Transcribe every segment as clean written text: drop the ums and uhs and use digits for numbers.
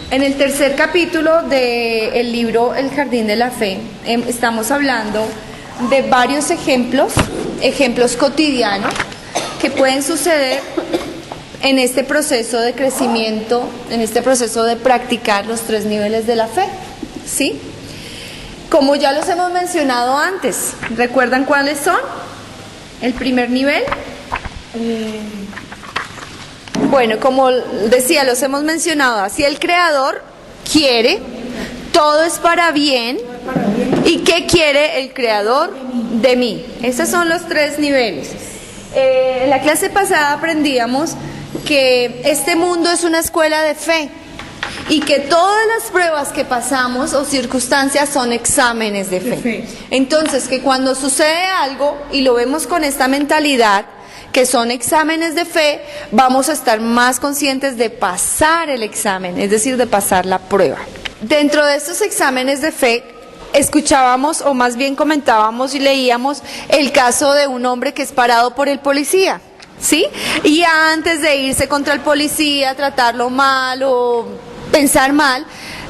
En el tercer capítulo del libro El Jardín de la Fe, estamos hablando de varios ejemplos cotidianos que pueden suceder en este proceso de crecimiento, en este proceso de practicar los 3 niveles de la fe, ¿sí? Como ya los hemos mencionado antes, ¿recuerdan cuáles son? El primer nivel. Bueno, como decía, los hemos mencionado así. El Creador quiere, todo es para bien. ¿Y qué quiere el Creador de mí? Esos son los 3 niveles. En la clase pasada aprendíamos que este mundo es una escuela de fe y que todas las pruebas que pasamos o circunstancias son exámenes de fe. Entonces, que cuando sucede algo y lo vemos con esta mentalidad, que son exámenes de fe, vamos a estar más conscientes de pasar el examen, es decir, de pasar la prueba. Dentro de estos exámenes de fe, escuchábamos, o más bien comentábamos y leíamos el caso de un hombre que es parado por el policía, ¿sí? Y antes de irse contra el policía, tratarlo mal o pensar mal,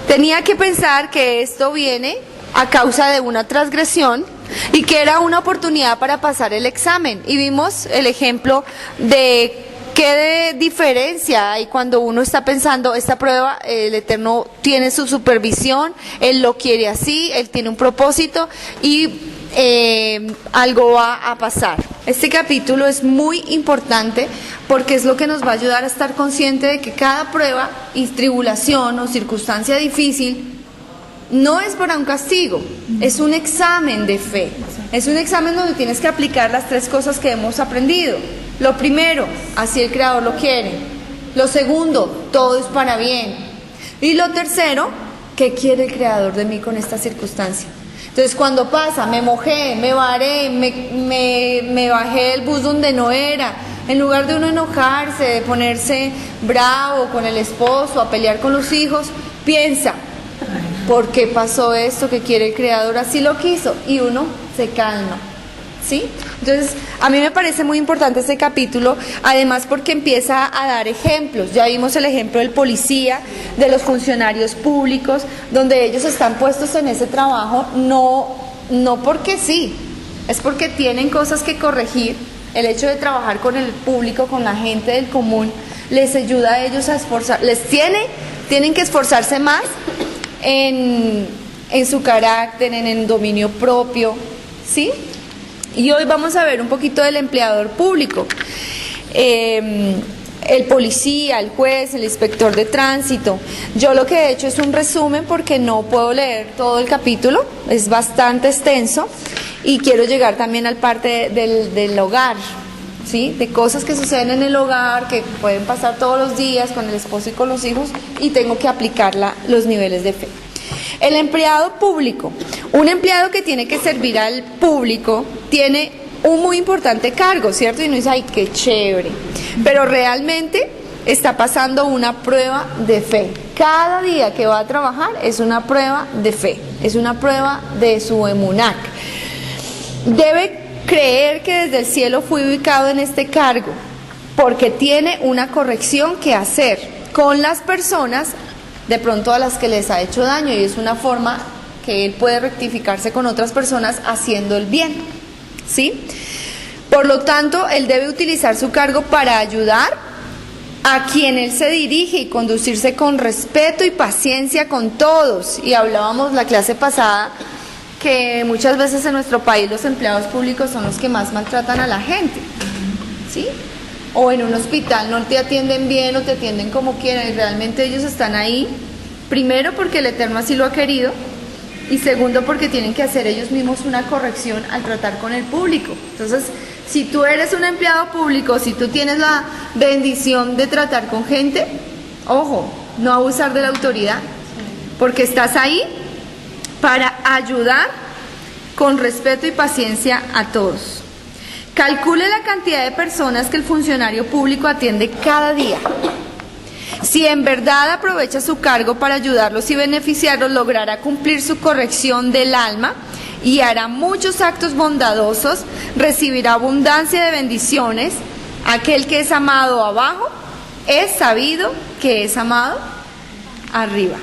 tenía que pensar que esto viene a causa de una transgresión y que era una oportunidad para pasar el examen. Y vimos el ejemplo de qué diferencia hay cuando uno está pensando, esta prueba, el Eterno tiene su supervisión, Él lo quiere así, Él tiene un propósito y algo va a pasar. Este capítulo es muy importante porque es lo que nos va a ayudar a estar consciente de que cada prueba y tribulación o circunstancia difícil no es para un castigo, es un examen de fe. Es un examen donde tienes que aplicar las 3 cosas que hemos aprendido. Lo primero, así el Creador lo quiere. Lo segundo, todo es para bien. Y lo tercero, ¿qué quiere el Creador de mí con esta circunstancia? Entonces, cuando pasa, me mojé, me varé, me bajé del bus donde no era, en lugar de uno enojarse, de ponerse bravo con el esposo, a pelear con los hijos, piensa, ¿por qué pasó esto? ¿Qué quiere el Creador? Así lo quiso. Y uno se calma, ¿sí? Entonces, a mí me parece muy importante este capítulo, además porque empieza a dar ejemplos. Ya vimos el ejemplo del policía, de los funcionarios públicos, donde ellos están puestos en ese trabajo, no porque sí, es porque tienen cosas que corregir. El hecho de trabajar con el público, con la gente del común, les ayuda a ellos a esforzar, tienen que esforzarse más en su carácter, en el dominio propio, ¿sí? Y hoy vamos a ver un poquito del empleador público, el policía, el juez, el inspector de tránsito. Yo lo que he hecho es un resumen porque no puedo leer todo el capítulo, es bastante extenso y quiero llegar también al parte del hogar, ¿sí? De cosas que suceden en el hogar, que pueden pasar todos los días con el esposo y con los hijos, y tengo que aplicar los niveles de fe. El empleado público, un empleado que tiene que servir al público, tiene un muy importante cargo, ¿cierto? Y uno dice, ay, qué chévere, pero realmente está pasando una prueba de fe. Cada día que va a trabajar es una prueba de fe, es una prueba de su emunac. Debe creer que desde el cielo fue ubicado en este cargo, porque tiene una corrección que hacer con las personas, de pronto a las que les ha hecho daño, y es una forma que él puede rectificarse con otras personas haciendo el bien, ¿sí? Por lo tanto, él debe utilizar su cargo para ayudar a quien él se dirige y conducirse con respeto y paciencia con todos. Y hablábamos la clase pasada que muchas veces en nuestro país los empleados públicos son los que más maltratan a la gente, ¿sí? O en un hospital no te atienden bien o te atienden como quieran, y realmente ellos están ahí, primero porque el Eterno así lo ha querido, y segundo porque tienen que hacer ellos mismos una corrección al tratar con el público. Entonces, si tú eres un empleado público, si tú tienes la bendición de tratar con gente, ojo, no abusar de la autoridad, porque estás ahí para ayudar con respeto y paciencia a todos. Calcule la cantidad de personas que el funcionario público atiende cada día. Si en verdad aprovecha su cargo para ayudarlos y beneficiarlos, logrará cumplir su corrección del alma y hará muchos actos bondadosos, recibirá abundancia de bendiciones. Aquel que es amado abajo es sabido que es amado arriba.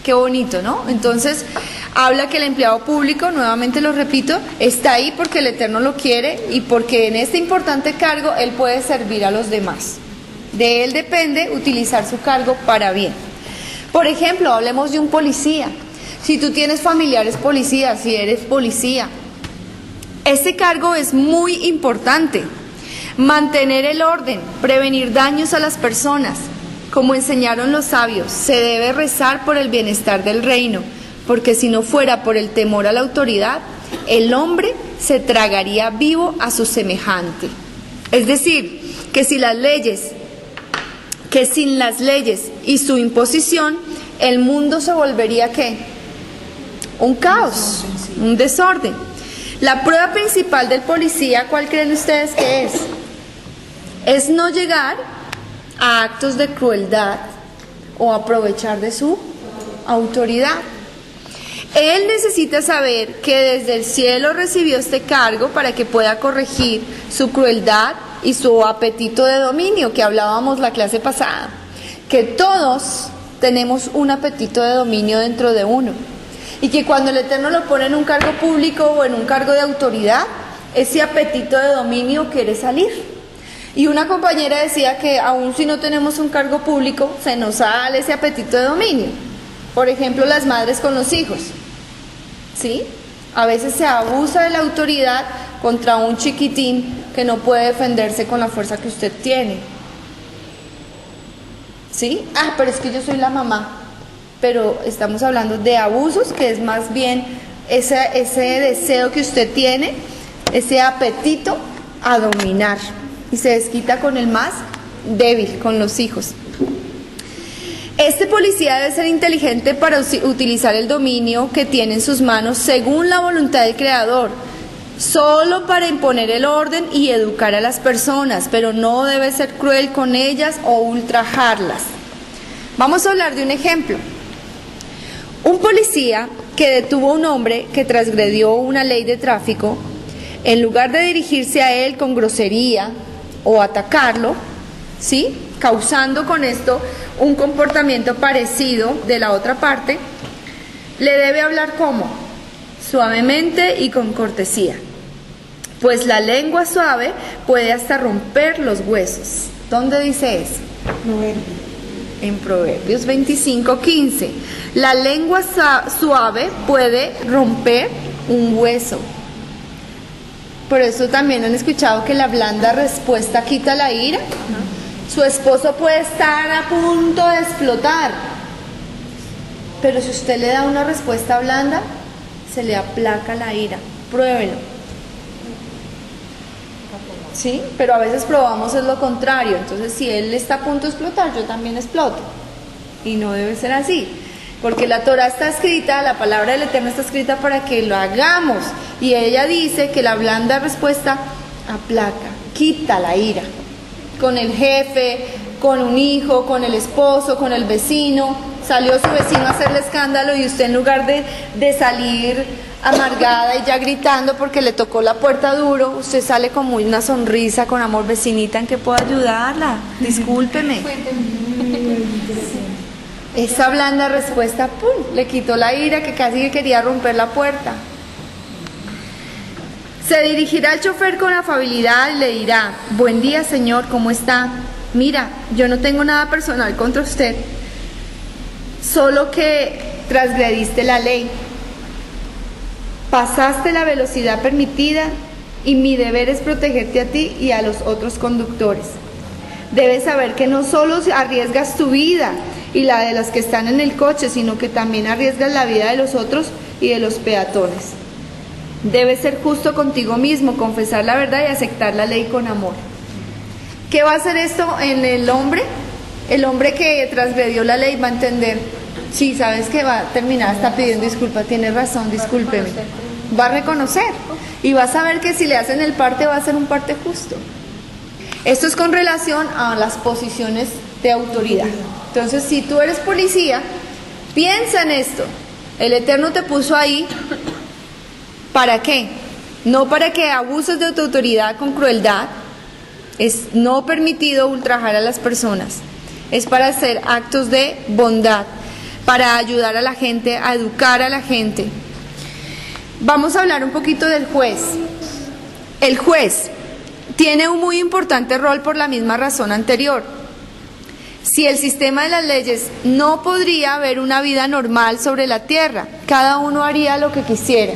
Qué bonito, ¿no? Entonces, habla que el empleado público, nuevamente lo repito, está ahí porque el Eterno lo quiere y porque en este importante cargo él puede servir a los demás. De él depende utilizar su cargo para bien. Por ejemplo, hablemos de un policía. Si tú tienes familiares policías, si eres policía, este cargo es muy importante. Mantener el orden, prevenir daños a las personas. Como enseñaron los sabios, se debe rezar por el bienestar del reino, porque si no fuera por el temor a la autoridad, el hombre se tragaría vivo a su semejante. Es decir, que sin las leyes y su imposición, el mundo se volvería ¿qué? Un caos, un desorden. La prueba principal del policía, ¿cuál creen ustedes que es? Es no llegar a actos de crueldad o aprovechar de su autoridad. Él necesita saber que desde el cielo recibió este cargo para que pueda corregir su crueldad y su apetito de dominio, que hablábamos la clase pasada, que todos tenemos un apetito de dominio dentro de uno, y que cuando el Eterno lo pone en un cargo público o en un cargo de autoridad, ese apetito de dominio quiere salir. Y una compañera decía que aun si no tenemos un cargo público, se nos sale ese apetito de dominio. Por ejemplo, las madres con los hijos, ¿sí? A veces se abusa de la autoridad contra un chiquitín que no puede defenderse con la fuerza que usted tiene, ¿sí? Pero es que yo soy la mamá. Pero estamos hablando de abusos, que es más bien ese deseo que usted tiene, ese apetito a dominar. Y se desquita con el más débil, con los hijos. Este policía debe ser inteligente para utilizar el dominio que tiene en sus manos según la voluntad del Creador, solo para imponer el orden y educar a las personas, pero no debe ser cruel con ellas o ultrajarlas. Vamos a hablar de un ejemplo. Un policía que detuvo a un hombre que transgredió una ley de tráfico, en lugar de dirigirse a él con grosería o atacarlo, ¿sí?, causando con esto un comportamiento parecido de la otra parte, le debe hablar ¿cómo? Suavemente y con cortesía, pues la lengua suave puede hasta romper los huesos. ¿Dónde dice eso? En Proverbios 25:15. La lengua suave puede romper un hueso. Por eso también han escuchado que la blanda respuesta quita la ira. Su esposo puede estar a punto de explotar, pero si usted le da una respuesta blanda, se le aplaca la ira. Pruébelo. ¿Sí? Pero a veces probamos es lo contrario. Entonces, si él está a punto de explotar, yo también exploto. Y no debe ser así. Porque la Torah está escrita, la palabra del Eterno está escrita para que lo hagamos. Y ella dice que la blanda respuesta aplaca, quita la ira. Con el jefe, con un hijo, con el esposo, con el vecino. Salió su vecino a hacerle escándalo y usted, en lugar de salir amargada y ya gritando porque le tocó la puerta duro, usted sale con una sonrisa, con amor: vecinita, ¿en qué puedo ayudarla? Discúlpeme. Esa blanda respuesta, ¡pum!, le quitó la ira, que casi quería romper la puerta. Se dirigirá al chofer con afabilidad y le dirá: buen día, señor, ¿cómo está? Mira, yo no tengo nada personal contra usted, solo que transgrediste la ley, pasaste la velocidad permitida y mi deber es protegerte a ti y a los otros conductores. Debes saber que no solo arriesgas tu vida y la de los que están en el coche, sino que también arriesgas la vida de los otros y de los peatones. Debes ser justo contigo mismo, confesar la verdad y aceptar la ley con amor. ¿Qué va a hacer esto en el hombre? El hombre que transgredió la ley va a entender: sí, sabes que va a terminar hasta pidiendo disculpas, tienes razón, discúlpeme. Va a reconocer y va a saber que si le hacen el parte, va a ser un parte justo. Esto es con relación a las posiciones de autoridad. Entonces, si tú eres policía, piensa en esto. El Eterno te puso ahí, ¿para qué? No para que abuses de tu autoridad con crueldad. Es no permitido ultrajar a las personas. Es para hacer actos de bondad. para ayudar a la gente, a educar a la gente. Vamos a hablar un poquito del juez. El juez tiene un muy importante rol por la misma razón anterior. Si el sistema de las leyes no podría haber una vida normal sobre la tierra, cada uno haría lo que quisiera.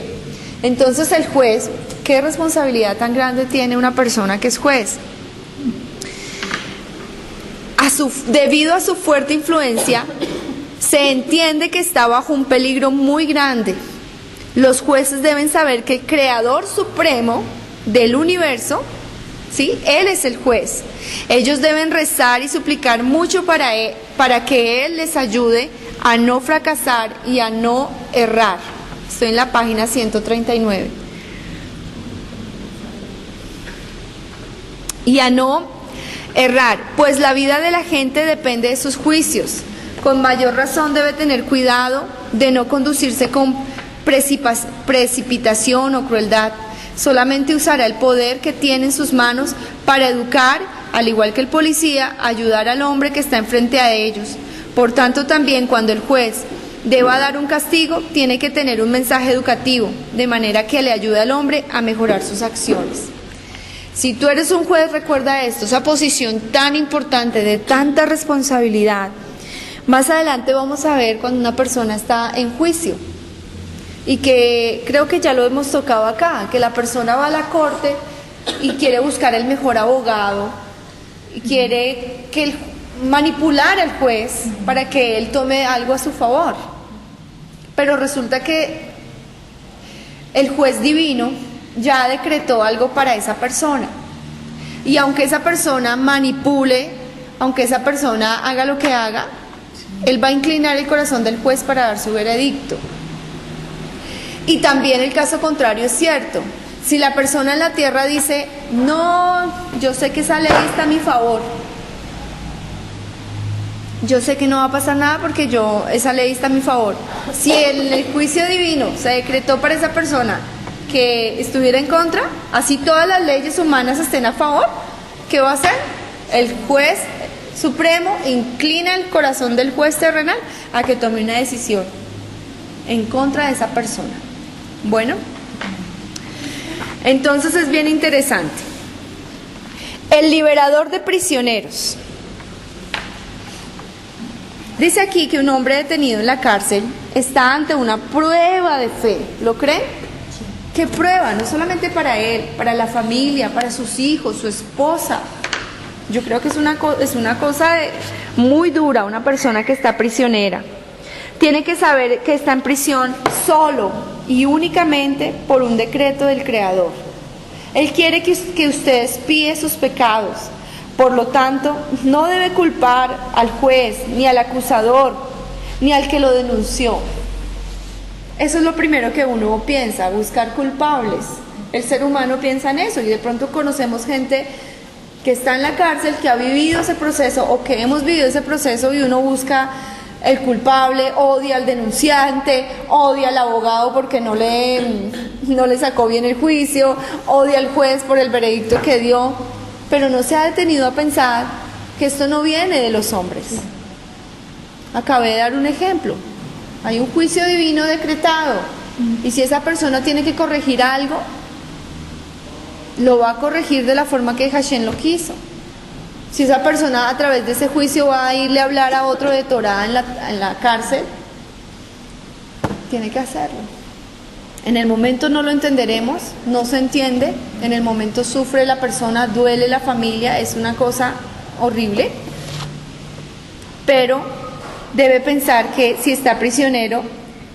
Entonces el juez, ¿qué responsabilidad tan grande tiene una persona que es juez? Debido a su fuerte influencia, se entiende que está bajo un peligro muy grande. Los jueces deben saber que el Creador Supremo del universo, ¿sí?, Él es el juez. Ellos deben rezar y suplicar mucho para que Él les ayude a no fracasar y a no errar. Estoy en la página 139. Y a no errar, pues la vida de la gente depende de sus juicios. Con mayor razón debe tener cuidado de no conducirse con precipitación o crueldad. Solamente usará el poder que tiene en sus manos para educar, al igual que el policía, ayudar al hombre que está enfrente a ellos. Por tanto, también cuando el juez deba dar un castigo, tiene que tener un mensaje educativo, de manera que le ayude al hombre a mejorar sus acciones. Si tú eres un juez, recuerda esto, esa posición tan importante, de tanta responsabilidad. Más adelante vamos a ver cuando una persona está en juicio, y que creo que ya lo hemos tocado acá, que la persona va a la corte y quiere buscar el mejor abogado, y quiere manipular al juez para que él tome algo a su favor. Pero resulta que el juez divino ya decretó algo para esa persona. Y aunque esa persona manipule, aunque esa persona haga lo que haga, él va a inclinar el corazón del juez para dar su veredicto. Y también el caso contrario es cierto. Si la persona en la tierra dice, no, yo sé que esa ley está a mi favor, yo sé que no va a pasar nada porque esa ley está a mi favor. Si en el juicio divino se decretó para esa persona que estuviera en contra, así todas las leyes humanas estén a favor, ¿qué va a hacer? El juez supremo inclina el corazón del juez terrenal a que tome una decisión en contra de esa persona. Bueno, entonces es bien interesante. El liberador de prisioneros. Dice aquí que un hombre detenido en la cárcel está ante una prueba de fe. ¿Lo creen? ¿Qué prueba? No solamente para él, para la familia, para sus hijos, su esposa. Yo creo que es una cosa muy dura, una persona que está prisionera. Tiene que saber que está en prisión solo y únicamente por un decreto del Creador. Él quiere que usted expíe sus pecados. Por lo tanto, no debe culpar al juez, ni al acusador, ni al que lo denunció. Eso es lo primero que uno piensa, buscar culpables. El ser humano piensa en eso, y de pronto conocemos gente que está en la cárcel, que ha vivido ese proceso o que hemos vivido ese proceso, y uno busca el culpable, odia al denunciante, odia al abogado porque no le sacó bien el juicio, odia al juez por el veredicto que dio, pero no se ha detenido a pensar que esto no viene de los hombres. Acabé de dar un ejemplo. Hay un juicio divino decretado, y si esa persona tiene que corregir algo, lo va a corregir de la forma que Hashem lo quiso. Si esa persona a través de ese juicio va a irle a hablar a otro de Torah en la cárcel, tiene que hacerlo. En el momento no lo entenderemos, no se entiende, en el momento sufre la persona, duele la familia, es una cosa horrible, pero debe pensar que si está prisionero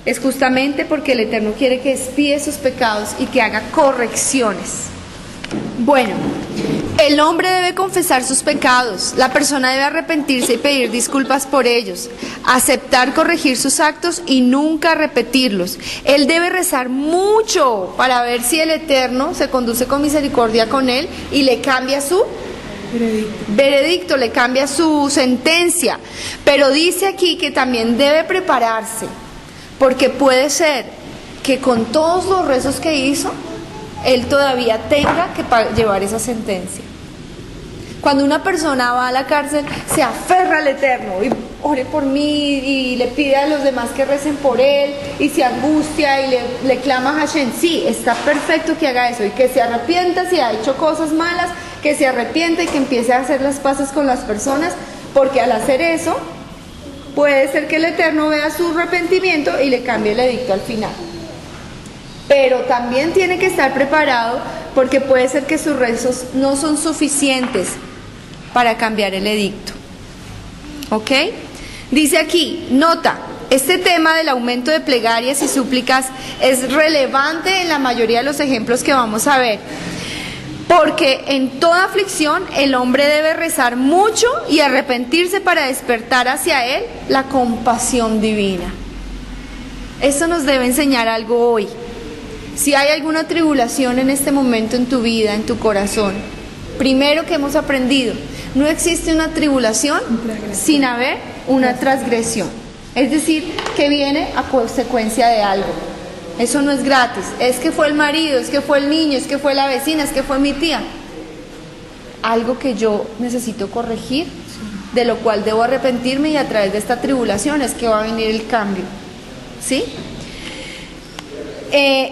es justamente porque el Eterno quiere que expíe sus pecados y que haga correcciones. Bueno, el hombre debe confesar sus pecados, la persona debe arrepentirse y pedir disculpas por ellos, aceptar corregir sus actos y nunca repetirlos. Él debe rezar mucho para ver si el Eterno se conduce con misericordia con él y le cambia su veredicto, le cambia su sentencia. Pero dice aquí que también debe prepararse, porque puede ser que con todos los rezos que hizo, él todavía tenga que llevar esa sentencia. Cuando una persona va a la cárcel, se aferra al Eterno y ore por mí y le pide a los demás que recen por él y se angustia y le clama a Hashem. Sí, está perfecto que haga eso y que se arrepienta si ha hecho cosas malas, que se arrepienta y que empiece a hacer las paces con las personas, porque al hacer eso puede ser que el Eterno vea su arrepentimiento y le cambie el edicto al final. Pero también tiene que estar preparado porque puede ser que sus rezos no son suficientes para cambiar el edicto. ¿Ok? Dice aquí, nota, este tema del aumento de plegarias y súplicas es relevante en la mayoría de los ejemplos que vamos a ver. Porque en toda aflicción el hombre debe rezar mucho y arrepentirse para despertar hacia él la compasión divina. Esto nos debe enseñar algo hoy. Si hay alguna tribulación en este momento en tu vida, en tu corazón, primero que hemos aprendido, no existe una tribulación sin haber una transgresión. Es decir, que viene a consecuencia de algo. Eso no es gratis. Es que fue el marido, es que fue el niño, es que fue la vecina, es que fue mi tía. Algo que yo necesito corregir, de lo cual debo arrepentirme, y a través de esta tribulación es que va a venir el cambio. ¿Sí?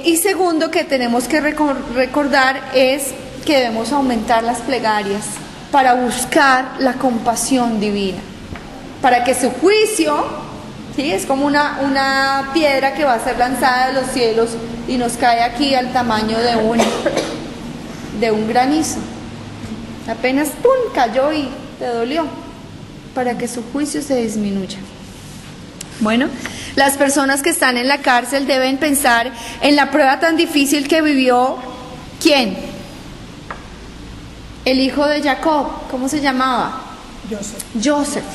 Y segundo que tenemos que recordar es que debemos aumentar las plegarias para buscar la compasión divina, para que su juicio, ¿sí?, es como una piedra que va a ser lanzada de los cielos y nos cae aquí al tamaño de un granizo. Apenas ¡pum!, cayó y te dolió, para que su juicio se disminuya. Bueno, las personas que están en la cárcel deben pensar en la prueba tan difícil que vivió, ¿quién? El hijo de Jacob, ¿cómo se llamaba? Joseph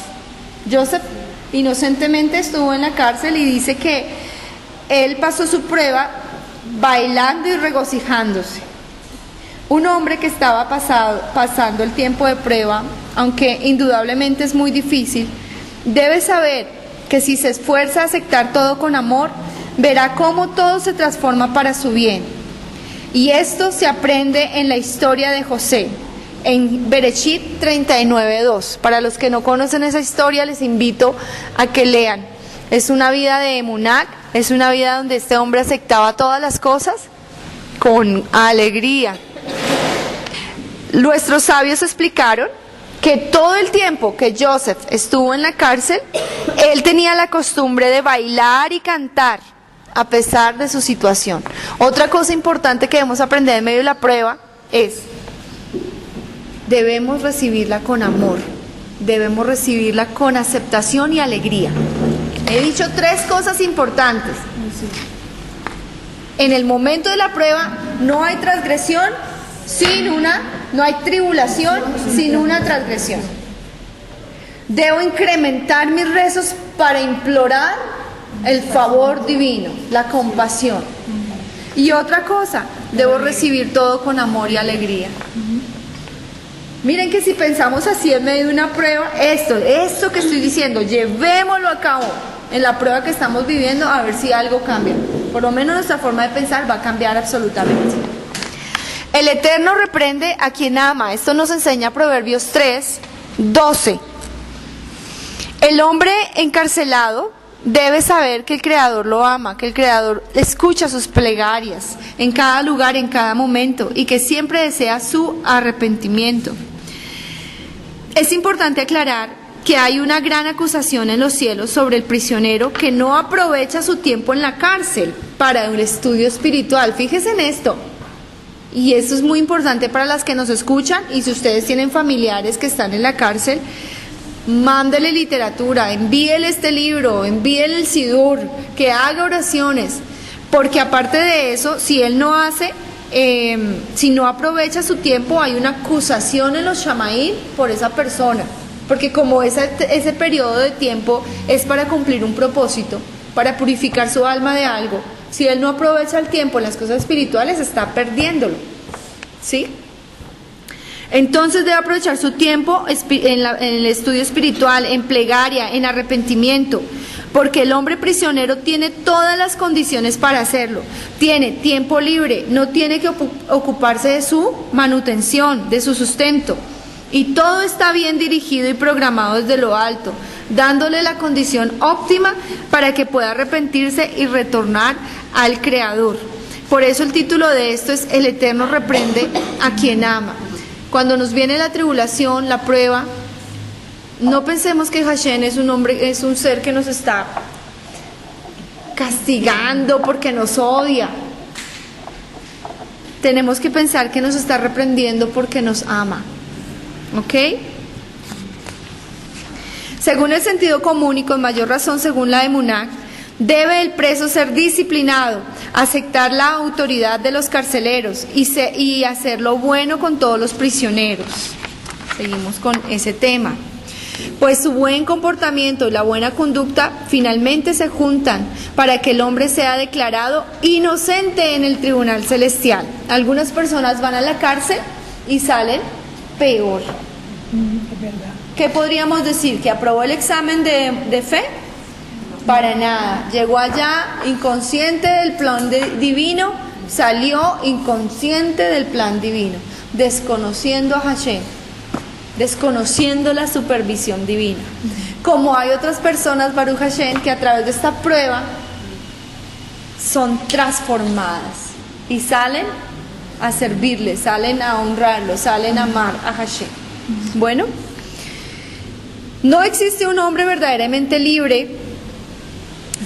inocentemente estuvo en la cárcel y dice que él pasó su prueba bailando y regocijándose. Un hombre que estaba pasando el tiempo de prueba, aunque indudablemente es muy difícil, debe saber que si se esfuerza a aceptar todo con amor, verá cómo todo se transforma para su bien. Y esto se aprende en la historia de José, en Bereshit 39:2. Para los que no conocen esa historia, les invito a que lean. Es una vida de emuná, es una vida donde este hombre aceptaba todas las cosas con alegría. Nuestros sabios explicaron que todo el tiempo que Joseph estuvo en la cárcel, él tenía la costumbre de bailar y cantar a pesar de su situación. Otra cosa importante que debemos aprender en medio de la prueba es: debemos recibirla con amor, debemos recibirla con aceptación y alegría. He dicho 3 cosas importantes. En el momento de la prueba no hay transgresión no hay tribulación sin una transgresión. Debo incrementar mis rezos para implorar el favor divino, la compasión. Y otra cosa, debo recibir todo con amor y alegría. Miren que si pensamos así en medio de una prueba, esto que estoy diciendo, llevémoslo a cabo en la prueba que estamos viviendo, a ver si algo cambia. Por lo menos nuestra forma de pensar va a cambiar absolutamente. El Eterno reprende a quien ama. Esto nos enseña Proverbios 3:12. El hombre encarcelado debe saber que el Creador lo ama, que el Creador escucha sus plegarias en cada lugar, en cada momento, y que siempre desea su arrepentimiento. Es importante aclarar que hay una gran acusación en los cielos sobre el prisionero que no aprovecha su tiempo en la cárcel para un estudio espiritual. Fíjense en esto. Y esto es muy importante para las que nos escuchan, y si ustedes tienen familiares que están en la cárcel, mándele literatura, envíele este libro, envíele el Sidur, que haga oraciones, porque aparte de eso, si él no hace, si no aprovecha su tiempo, hay una acusación en los Shamaim por esa persona, porque como ese periodo de tiempo es para cumplir un propósito, para purificar su alma de algo, si él no aprovecha el tiempo en las cosas espirituales, está perdiéndolo, ¿sí? Entonces debe aprovechar su tiempo en el estudio espiritual, en plegaria, en arrepentimiento, porque el hombre prisionero tiene todas las condiciones para hacerlo. Tiene tiempo libre, no tiene que ocuparse de su manutención, de su sustento. Y todo está bien dirigido y programado desde lo alto, dándole la condición óptima para que pueda arrepentirse y retornar al Creador. Por eso el título de esto es El Eterno reprende a quien ama. Cuando nos viene la tribulación, la prueba, no pensemos que Hashem es un ser que nos está castigando porque nos odia. Tenemos que pensar que nos está reprendiendo porque nos ama. ¿Ok? Según el sentido común y con mayor razón según la Emuná, debe el preso ser disciplinado, aceptar la autoridad de los carceleros y hacer lo bueno con todos los prisioneros. Seguimos con ese tema. Pues su buen comportamiento y la buena conducta finalmente se juntan para que el hombre sea declarado inocente en el tribunal celestial. Algunas personas van a la cárcel y salen peor. Es verdad. ¿Qué podríamos decir? ¿Que aprobó el examen de fe? Para nada. Llegó allá inconsciente del plan divino, salió inconsciente del plan divino, desconociendo a Hashem, desconociendo la supervisión divina. Como hay otras personas, Baruch Hashem, que a través de esta prueba son transformadas y salen a servirle, salen a honrarlo, salen a amar a Hashem. Bueno, no existe un hombre verdaderamente libre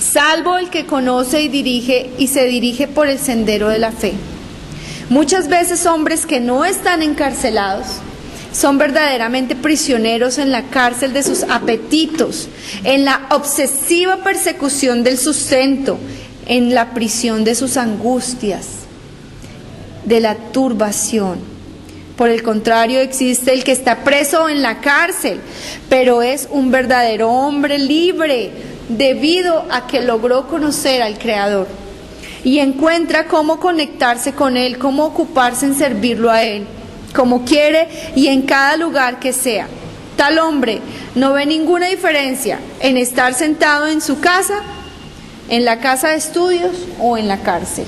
salvo el que conoce y se dirige por el sendero de la fe. Muchas veces hombres que no están encarcelados son verdaderamente prisioneros en la cárcel de sus apetitos, en la obsesiva persecución del sustento, en la prisión de sus angustias, de la turbación. Por el contrario, existe el que está preso en la cárcel, pero es un verdadero hombre libre, debido a que logró conocer al Creador y encuentra cómo conectarse con Él, cómo ocuparse en servirlo a Él, como quiere y en cada lugar que sea. Tal hombre no ve ninguna diferencia en estar sentado en su casa, en la casa de estudios o en la cárcel.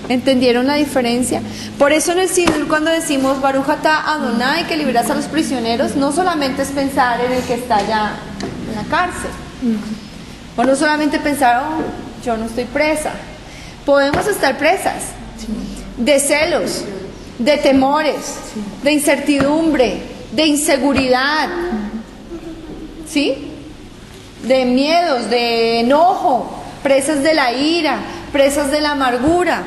¿Entendieron la diferencia? Por eso en el Sidur, cuando decimos Baruch atah Adonai, que liberas a los prisioneros, no solamente es pensar en el que está allá en la cárcel, o no solamente pensar, oh, yo no estoy presa. Podemos estar presas de celos, de temores, de incertidumbre, de inseguridad, ¿sí? De miedos, de enojo, presas de la ira, presas de la amargura.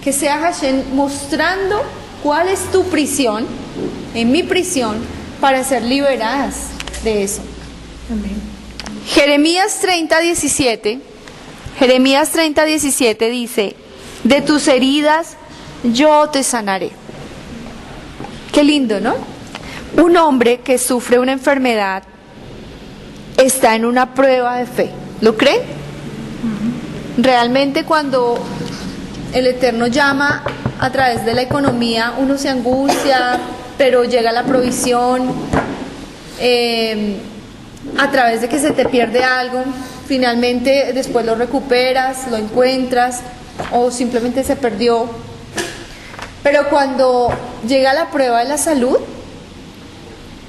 Que sea Hashem mostrando cuál es tu prisión, en mi prisión, para ser liberadas de eso. Amén. Jeremías 30:17 dice: de tus heridas yo te sanaré. Qué lindo, ¿no? Un hombre que sufre una enfermedad está en una prueba de fe. ¿Lo cree? Realmente cuando el Eterno llama a través de la economía, uno se angustia, pero llega la provisión. A través de que se te pierde algo, finalmente después lo recuperas, lo encuentras, o simplemente se perdió. Pero cuando llega la prueba de la salud,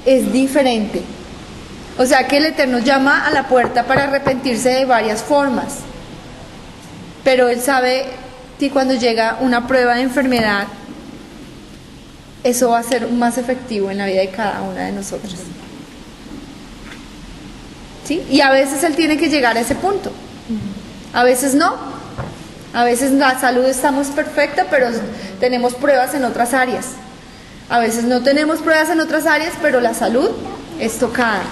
es diferente. O sea que el Eterno llama a la puerta para arrepentirse de varias formas. Pero Él sabe que cuando llega una prueba de enfermedad, eso va a ser más efectivo en la vida de cada una de nosotras. ¿Sí? Y a veces Él tiene que llegar a ese punto. A veces no. A veces la salud estamos perfecta, pero tenemos pruebas en otras áreas. A veces no tenemos pruebas en otras áreas, pero la salud es tocada.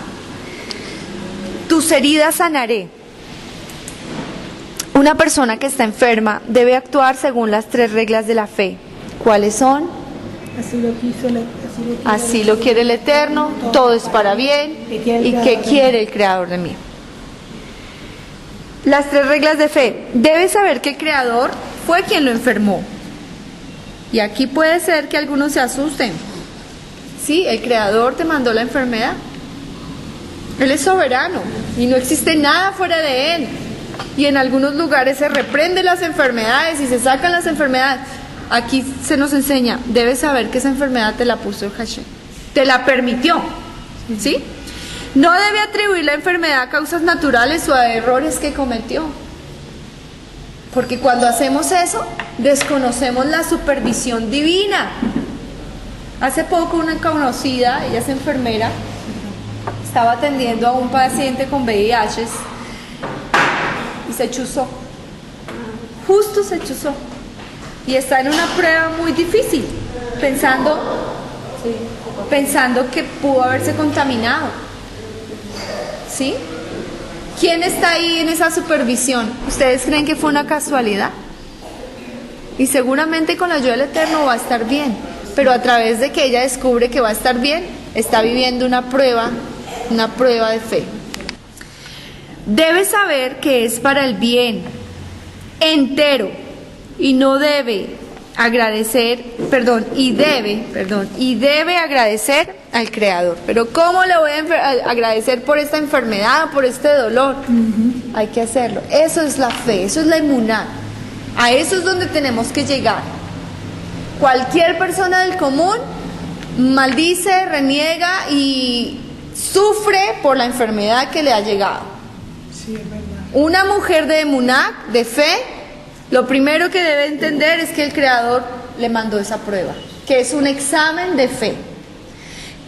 Tus heridas sanaré. Una persona que está enferma debe actuar según las 3 reglas de la fe. ¿Cuáles son? Así lo quiere el Eterno, todo es para bien. ¿Y qué quiere el Creador de mí? Las 3 reglas de fe. Debes saber que el Creador fue quien lo enfermó. Y aquí puede ser que algunos se asusten. Sí, el Creador te mandó la enfermedad. Él es soberano y no existe nada fuera de Él. Y en algunos lugares se reprenden las enfermedades y se sacan las enfermedades. Aquí se nos enseña, debes saber que esa enfermedad te la puso el Hashem. te la permitió, ¿sí? No debe atribuir la enfermedad a causas naturales o a errores que cometió. Porque cuando hacemos eso, desconocemos la supervisión divina. Hace poco una conocida, ella es enfermera, estaba atendiendo a un paciente con VIH y se chuzó. Justo se chuzó. Y está en una prueba muy difícil, pensando que pudo haberse contaminado. ¿Sí? ¿Quién está ahí en esa supervisión? ¿Ustedes creen que fue una casualidad? Y seguramente con la ayuda del Eterno va a estar bien, pero a través de que ella descubre que va a estar bien, está viviendo una prueba de fe. Debe saber que es para el bien entero y no debe y debe agradecer al Creador. Pero ¿cómo le voy a agradecer por esta enfermedad, por este dolor? Hay que hacerlo. Eso es la fe, eso es la emuná. A eso es donde tenemos que llegar. Cualquier persona del común maldice, reniega y sufre por la enfermedad que le ha llegado. Sí, es verdad. Una mujer de emuná, de fe, lo primero que debe entender es que el Creador le mandó esa prueba, que es un examen de fe,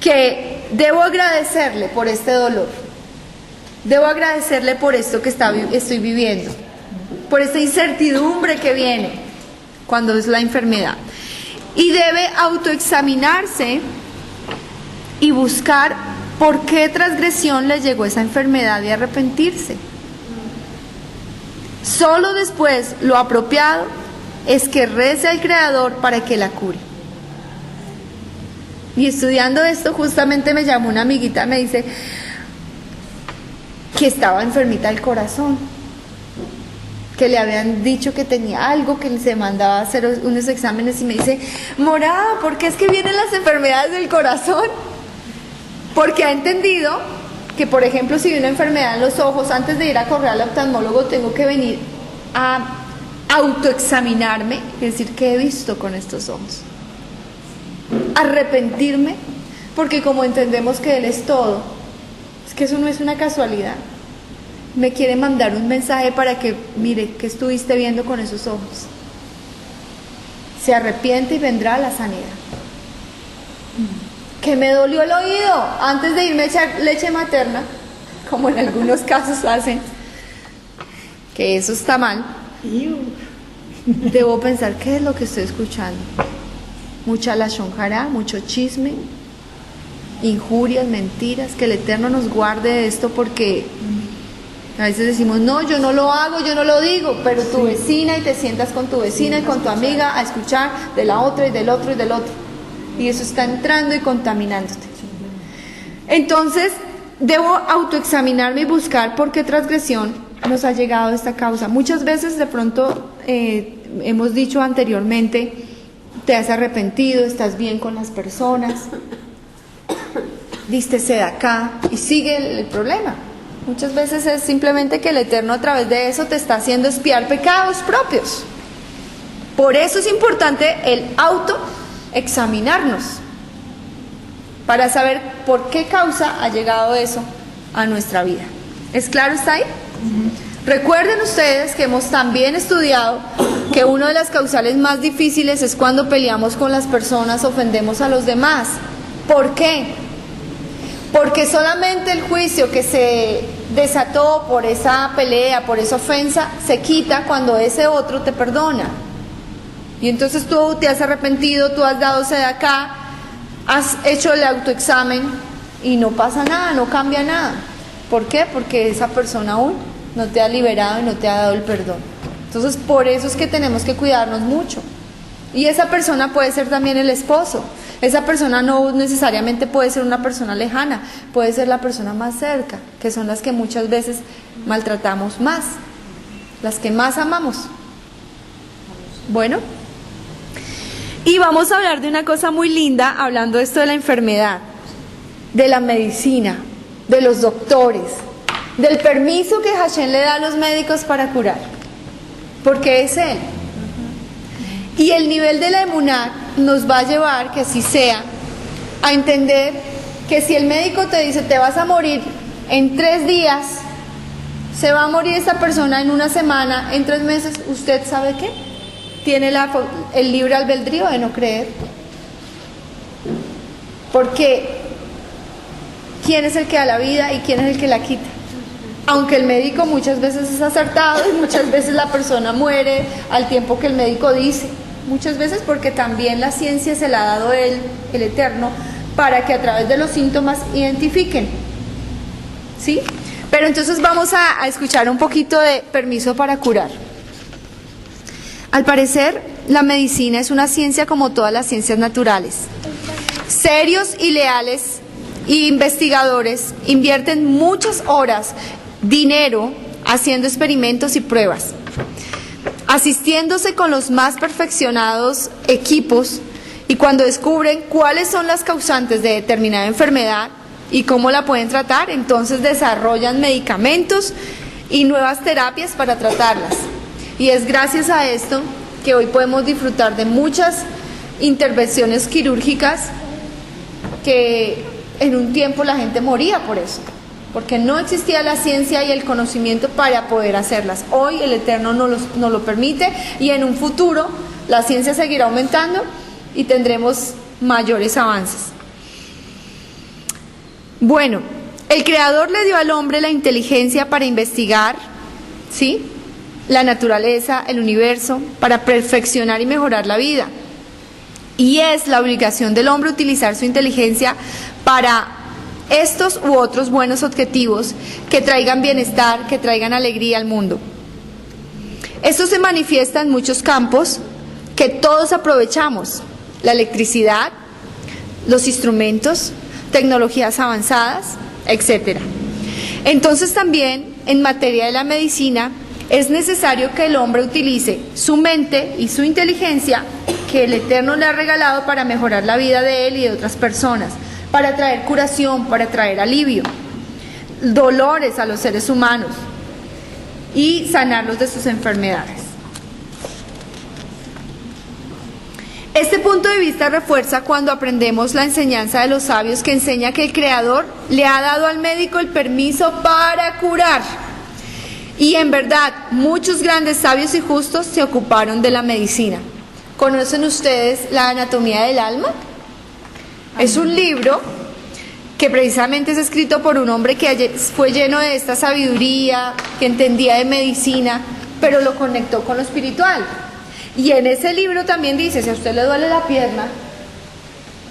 que debo agradecerle por este dolor, debo agradecerle por esto que estoy viviendo, por esta incertidumbre que viene cuando es la enfermedad, y debe autoexaminarse y buscar por qué transgresión le llegó esa enfermedad y arrepentirse. Solo después lo apropiado es que rece al Creador para que la cure. Y estudiando esto, justamente me llamó una amiguita, me dice que estaba enfermita del corazón, que le habían dicho que tenía algo, que se mandaba a hacer unos exámenes, y me dice: Morada, ¿por qué es que vienen las enfermedades del corazón? Porque ha entendido que, por ejemplo, si hay una enfermedad en los ojos, antes de ir a correr al oftalmólogo tengo que venir a autoexaminarme, es decir, ¿qué he visto con estos ojos? Arrepentirme, porque como entendemos que Él es todo, es que eso no es una casualidad. Me quiere mandar un mensaje para que, mire, ¿qué estuviste viendo con esos ojos? Se arrepiente y vendrá la sanidad. Que me dolió el oído antes de irme a echar leche materna, como en algunos casos hacen, que eso está mal. Debo pensar, ¿qué es lo que estoy escuchando? Mucha lashon hará, mucho chisme, injurias, mentiras. Que el Eterno nos guarde de esto, porque a veces decimos: no, yo no lo hago, yo no lo digo, pero tu vecina, y te sientas con tu vecina y con tu amiga a escuchar de la otra y del otro y del otro. Y eso está entrando y contaminándote. Entonces, debo autoexaminarme y buscar por qué transgresión nos ha llegado esta causa. Muchas veces, de pronto, hemos dicho anteriormente, te has arrepentido, estás bien con las personas, diste acá, y sigue el problema. Muchas veces es simplemente que el Eterno, a través de eso, te está haciendo expiar pecados propios. Por eso es importante el autoexaminarnos, para saber por qué causa ha llegado eso a nuestra vida. ¿Es claro? ¿Está ahí? Recuerden ustedes que hemos también estudiado que una de las causales más difíciles es cuando peleamos con las personas, ofendemos a los demás. ¿Por qué? Porque solamente el juicio que se desató por esa pelea, por esa ofensa, se quita cuando ese otro te perdona. Y entonces tú te has arrepentido, tú has dado acá, has hecho el autoexamen y no pasa nada, no cambia nada. ¿Por qué? Porque esa persona aún no te ha liberado y no te ha dado el perdón. Entonces, por eso es que tenemos que cuidarnos mucho. Y esa persona puede ser también el esposo. Esa persona no necesariamente puede ser una persona lejana, puede ser la persona más cerca, que son las que muchas veces maltratamos más, las que más amamos. Bueno, y vamos a hablar de una cosa muy linda, hablando de esto de la enfermedad, de la medicina, de los doctores, del permiso que Hashem le da a los médicos para curar, porque es Él. Y el nivel de la emuná nos va a llevar, que así sea, a entender que si el médico te dice te vas a morir en 3 días, se va a morir esta persona en 1 semana, en 3 meses, ¿usted sabe qué? Tiene el libre albedrío de no creer. Porque ¿quién es el que da la vida y quién es el que la quita? Aunque el médico muchas veces es acertado y muchas veces la persona muere al tiempo que el médico dice. Muchas veces porque también la ciencia se la ha dado el Eterno para que a través de los síntomas identifiquen. ¿Sí? Pero entonces vamos a escuchar un poquito de permiso para curar. Al parecer, la medicina es una ciencia como todas las ciencias naturales. Serios y leales investigadores invierten muchas horas, dinero, haciendo experimentos y pruebas, asistiéndose con los más perfeccionados equipos, y cuando descubren cuáles son las causantes de determinada enfermedad y cómo la pueden tratar, entonces desarrollan medicamentos y nuevas terapias para tratarlas. Y es gracias a esto que hoy podemos disfrutar de muchas intervenciones quirúrgicas que en un tiempo la gente moría por eso, porque no existía la ciencia y el conocimiento para poder hacerlas. Hoy el Eterno nos lo permite, y en un futuro la ciencia seguirá aumentando y tendremos mayores avances. Bueno, el Creador le dio al hombre la inteligencia para investigar, ¿sí?, la naturaleza, el universo, para perfeccionar y mejorar la vida. Y es la obligación del hombre utilizar su inteligencia para estos u otros buenos objetivos que traigan bienestar, que traigan alegría al mundo. Esto se manifiesta en muchos campos que todos aprovechamos: la electricidad, los instrumentos, tecnologías avanzadas, etc. Entonces también en materia de la medicina es necesario que el hombre utilice su mente y su inteligencia que el Eterno le ha regalado para mejorar la vida de él y de otras personas, para traer curación, para traer alivio, dolores a los seres humanos y sanarlos de sus enfermedades. Este punto de vista refuerza cuando aprendemos la enseñanza de los sabios, que enseña que el Creador le ha dado al médico el permiso para curar. Y en verdad, muchos grandes sabios y justos se ocuparon de la medicina. ¿Conocen ustedes la anatomía del alma? Es un libro que precisamente es escrito por un hombre que fue lleno de esta sabiduría, que entendía de medicina, pero lo conectó con lo espiritual. Y en ese libro también dice: si a usted le duele la pierna,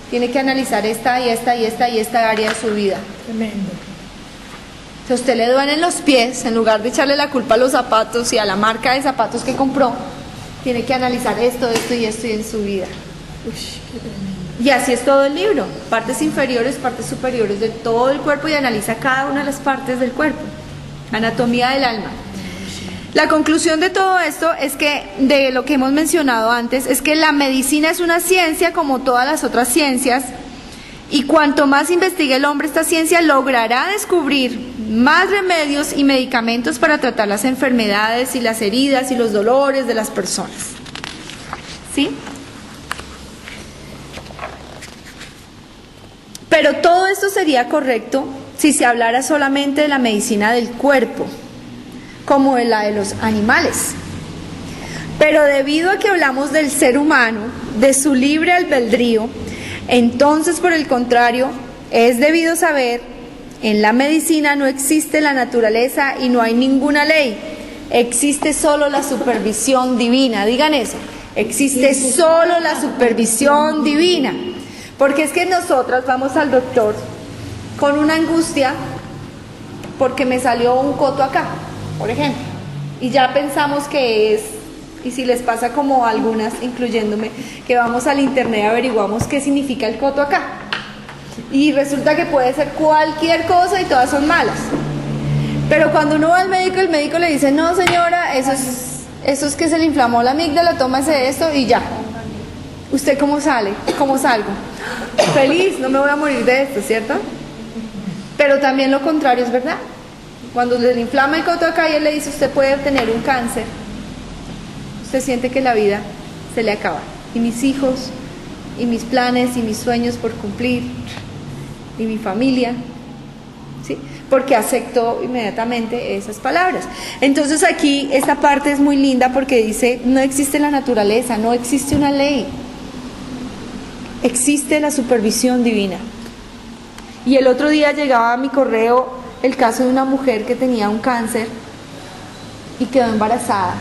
tiene que analizar esta y esta y esta y esta área de su vida. Tremendo. Si a usted le duelen los pies, en lugar de echarle la culpa a los zapatos y a la marca de zapatos que compró, tiene que analizar esto, esto y esto y en su vida. Uy, qué tremendo. Y así es todo el libro: partes inferiores, partes superiores de todo el cuerpo, y analiza cada una de las partes del cuerpo. Anatomía del alma. La conclusión de todo esto es que, de lo que hemos mencionado antes, es que la medicina es una ciencia como todas las otras ciencias, y cuanto más investigue el hombre esta ciencia, logrará descubrir más remedios y medicamentos para tratar las enfermedades y las heridas y los dolores de las personas. ¿Sí? Pero todo esto sería correcto si se hablara solamente de la medicina del cuerpo, como de la de los animales. Pero debido a que hablamos del ser humano, de su libre albedrío, entonces, por el contrario, es debido saber: en la medicina no existe la naturaleza y no hay ninguna ley, existe solo la supervisión divina. Digan eso: existe solo la supervisión divina. Porque es que nosotras vamos al doctor con una angustia porque me salió un coto acá, por ejemplo, y ya pensamos que es, y si les pasa como a algunas, incluyéndome, que vamos al internet y averiguamos qué significa el coto acá, y resulta que puede ser cualquier cosa y todas son malas. Pero cuando uno va al médico, el médico le dice: no señora, eso es que se le inflamó la amígdala, tómase esto y ya. ¿Usted cómo sale? ¿Cómo salgo? Feliz, no me voy a morir de esto, ¿cierto? Pero también lo contrario es verdad. Cuando le inflama el coto acá y él le dice: usted puede tener un cáncer, usted siente que la vida se le acaba. Y mis hijos, y mis planes y mis sueños por cumplir y mi familia, ¿sí? Porque aceptó inmediatamente esas palabras. Entonces aquí esta parte es muy linda porque dice, no existe la naturaleza, no existe una ley, existe la supervisión divina. Y el otro día llegaba a mi correo el caso de una mujer que tenía un cáncer y quedó embarazada.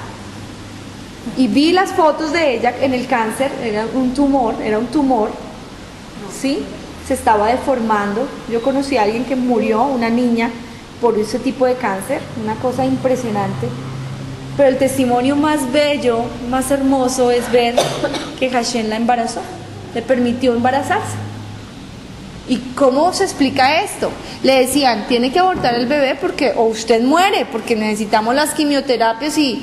Y vi las fotos de ella en el cáncer, era un tumor, ¿sí? Se estaba deformando. Yo conocí a alguien que murió, una niña, por ese tipo de cáncer, una cosa impresionante. Pero el testimonio más bello, más hermoso es ver que Hashem la embarazó, le permitió embarazarse. ¿Y cómo se explica esto? Le decían, tiene que abortar el bebé porque o usted muere, porque necesitamos las quimioterapias y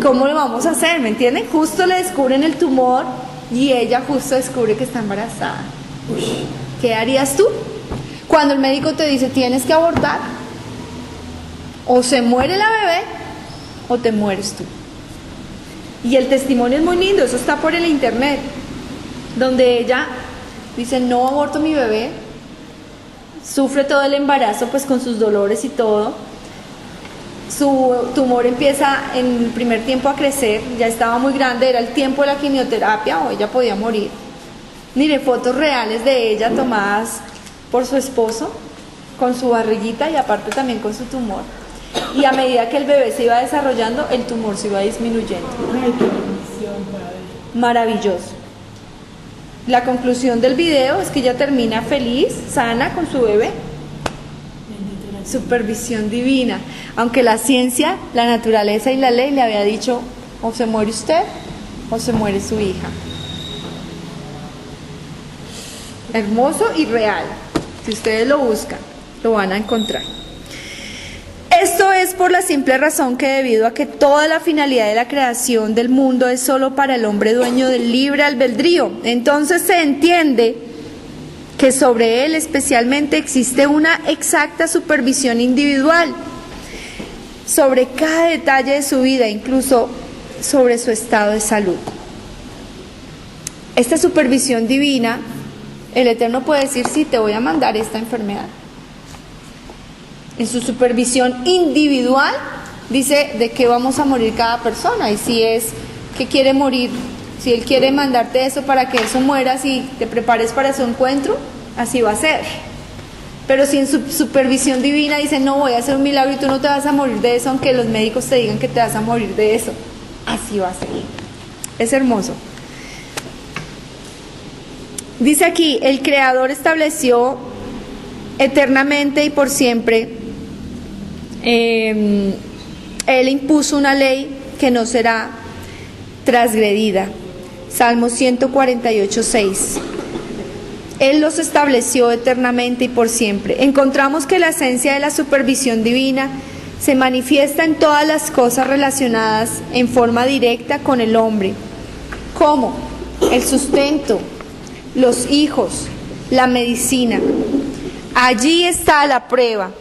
¿cómo lo vamos a hacer? ¿Me entienden? Justo le descubren el tumor y ella justo descubre que está embarazada. ¿Qué harías tú? Cuando el médico te dice, tienes que abortar, o se muere la bebé o te mueres tú. Y el testimonio es muy lindo, eso está por el internet, donde ella dice, no aborto mi bebé, sufre todo el embarazo pues con sus dolores y todo, su tumor empieza en el primer tiempo a crecer, ya estaba muy grande, era el tiempo de la quimioterapia o ella podía morir. Mire, fotos reales de ella tomadas por su esposo, con su barriguita y aparte también con su tumor. Y a medida que el bebé se iba desarrollando, el tumor se iba disminuyendo. Ay, qué bendición, Padre. Maravilloso. La conclusión del video es que ella termina feliz, sana con su bebé. Supervisión divina. Aunque la ciencia, la naturaleza y la ley le había dicho, o se muere usted o se muere su hija. Hermoso y real. Si ustedes lo buscan, lo van a encontrar. Esto es por la simple razón que debido a que toda la finalidad de la creación del mundo es solo para el hombre dueño del libre albedrío, entonces se entiende que sobre él especialmente existe una exacta supervisión individual sobre cada detalle de su vida, incluso sobre su estado de salud. Esta supervisión divina, el Eterno puede decir, sí, te voy a mandar esta enfermedad. En su supervisión individual dice de qué vamos a morir cada persona, y si es que quiere morir, si Él quiere mandarte eso para que eso mueras y te prepares para su encuentro, así va a ser. Pero si en su supervisión divina dice, no, voy a hacer un milagro y tú no te vas a morir de eso, aunque los médicos te digan que te vas a morir de eso, así va a ser. Es hermoso. Dice aquí, el Creador estableció eternamente y por siempre, Él impuso una ley que no será transgredida. Salmo 148:6. Él los estableció eternamente y por siempre. Encontramos que la esencia de la supervisión divina se manifiesta en todas las cosas relacionadas en forma directa con el hombre, como el sustento, los hijos, la medicina. Allí está la prueba.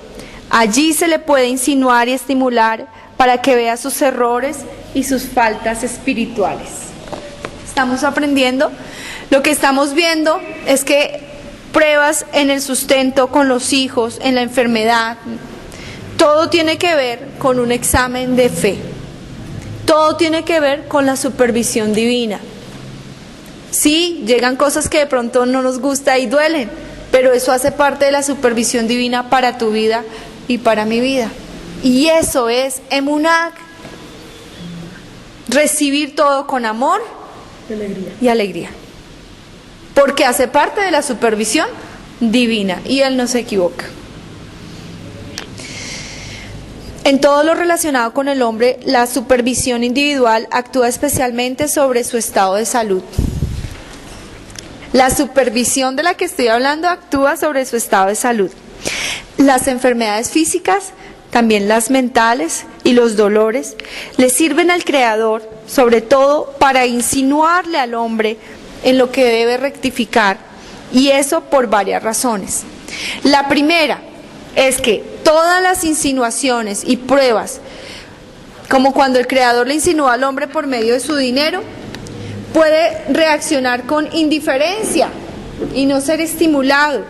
Allí se le puede insinuar y estimular para que vea sus errores y sus faltas espirituales. ¿Estamos aprendiendo? Lo que estamos viendo es que pruebas en el sustento, con los hijos, en la enfermedad, todo tiene que ver con un examen de fe. Todo tiene que ver con la supervisión divina. Sí, llegan cosas que de pronto no nos gusta y duelen, pero eso hace parte de la supervisión divina para tu vida y para mi vida. Y eso es emuná, recibir todo con amor y alegría. Porque hace parte de la supervisión divina y Él no se equivoca. En todo lo relacionado con el hombre, la supervisión individual actúa especialmente sobre su estado de salud. La supervisión de la que estoy hablando actúa sobre su estado de salud. Las enfermedades físicas, también las mentales y los dolores, le sirven al Creador, sobre todo para insinuarle al hombre en lo que debe rectificar, y eso por varias razones. La primera es que todas las insinuaciones y pruebas, como cuando el Creador le insinuó al hombre por medio de su dinero, puede reaccionar con indiferencia y no ser estimulado.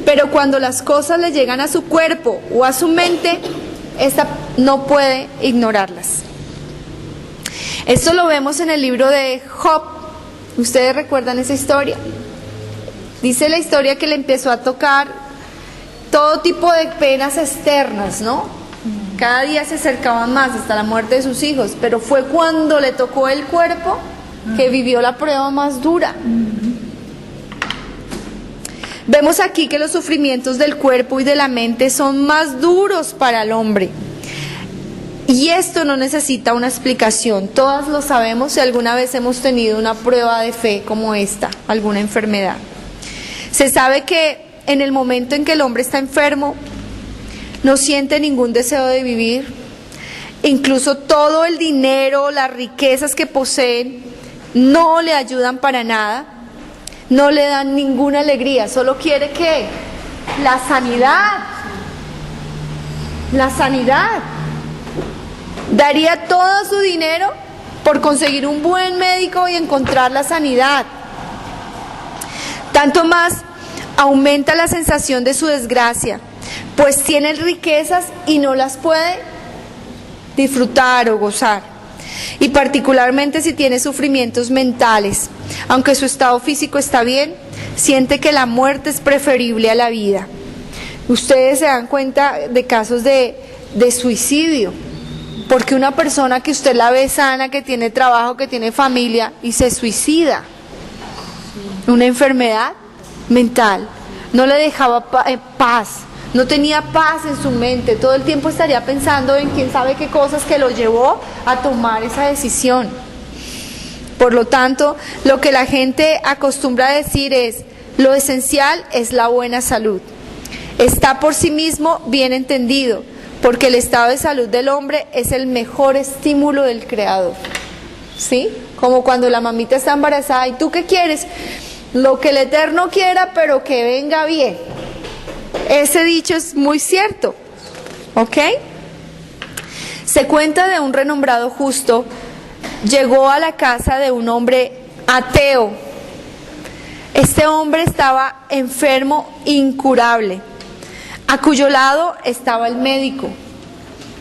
Pero cuando las cosas le llegan a su cuerpo o a su mente, ésta no puede ignorarlas. Esto lo vemos en el libro de Job. ¿Ustedes recuerdan esa historia? Dice la historia que le empezó a tocar todo tipo de penas externas, ¿no? Cada día se acercaban más hasta la muerte de sus hijos, pero fue cuando le tocó el cuerpo que vivió la prueba más dura. Vemos aquí que los sufrimientos del cuerpo y de la mente son más duros para el hombre. Y esto no necesita una explicación. Todas lo sabemos si alguna vez hemos tenido una prueba de fe como esta, alguna enfermedad. Se sabe que en el momento en que el hombre está enfermo, no siente ningún deseo de vivir. Incluso todo el dinero, las riquezas que poseen, no le ayudan para nada. No le dan ninguna alegría, solo quiere ¿qué? La sanidad. La sanidad. Daría todo su dinero por conseguir un buen médico y encontrar la sanidad. Tanto más aumenta la sensación de su desgracia, pues tiene riquezas y no las puede disfrutar o gozar. Y particularmente si tiene sufrimientos mentales, aunque su estado físico está bien, siente que la muerte es preferible a la vida. Ustedes se dan cuenta de casos de suicidio, porque una persona que usted la ve sana, que tiene trabajo, que tiene familia y se suicida, una enfermedad mental, no le dejaba paz. No tenía paz en su mente, todo el tiempo estaría pensando en quién sabe qué cosas que lo llevó a tomar esa decisión. Por lo tanto, lo que la gente acostumbra a decir es, lo esencial es la buena salud. Está por sí mismo bien entendido, porque el estado de salud del hombre es el mejor estímulo del Creador. ¿Sí? Como cuando la mamita está embarazada, ¿y tú qué quieres? Lo que el Eterno quiera, pero que venga bien. Ese dicho es muy cierto, ¿ok? Se cuenta de un renombrado justo, llegó a la casa de un hombre ateo. Este hombre estaba enfermo, incurable, a cuyo lado estaba el médico.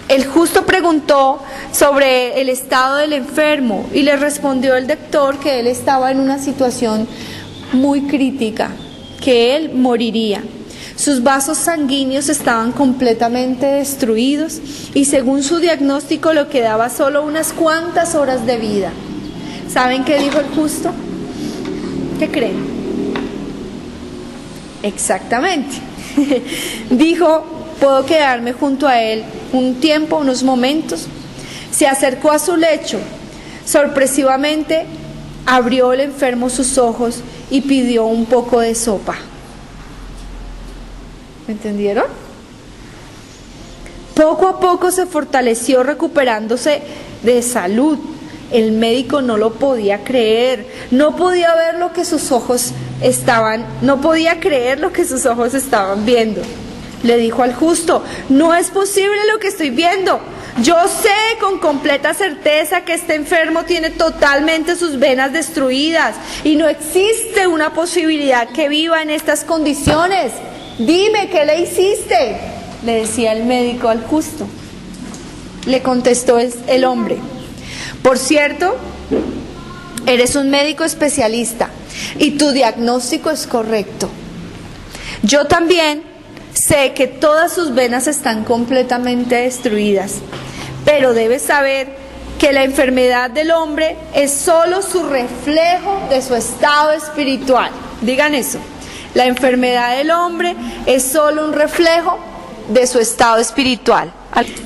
El justo preguntó sobre el estado del enfermo y le respondió el doctor que él estaba en una situación muy crítica, que él moriría. Sus vasos sanguíneos estaban completamente destruidos y según su diagnóstico le quedaba solo unas cuantas horas de vida. ¿Saben qué dijo el justo? ¿Qué creen? Exactamente. Dijo, puedo quedarme junto a él un tiempo, unos momentos. Se acercó a su lecho. Sorpresivamente abrió el enfermo sus ojos y pidió un poco de sopa. ¿Me entendieron? Poco a poco se fortaleció recuperándose de salud. El médico no lo podía creer, no podía ver lo que sus ojos estaban, no podía creer lo que sus ojos estaban viendo. Le dijo al justo, no es posible lo que estoy viendo. Yo sé con completa certeza que este enfermo tiene totalmente sus venas destruidas y no existe una posibilidad que viva en estas condiciones. Dime, ¿qué le hiciste?, le decía el médico al justo. Le contestó el hombre, por cierto, eres un médico especialista y tu diagnóstico es correcto. Yo también sé que todas sus venas están completamente destruidas, pero debes saber que la enfermedad del hombre es solo su reflejo de su estado espiritual. Digan eso. La enfermedad del hombre es solo un reflejo de su estado espiritual.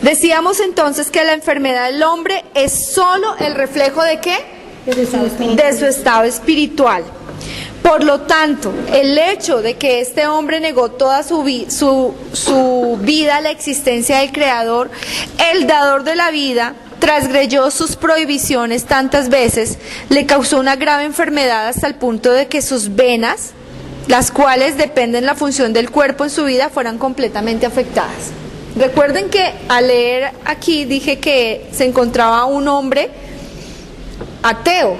Decíamos entonces que la enfermedad del hombre es solo el reflejo ¿de qué? De su estado espiritual. Por lo tanto, el hecho de que este hombre negó toda su vida a la existencia del Creador, el dador de la vida, transgredió sus prohibiciones tantas veces, le causó una grave enfermedad hasta el punto de que sus venas, las cuales dependen la función del cuerpo en su vida, fueran completamente afectadas. Recuerden que al leer aquí dije que se encontraba un hombre ateo,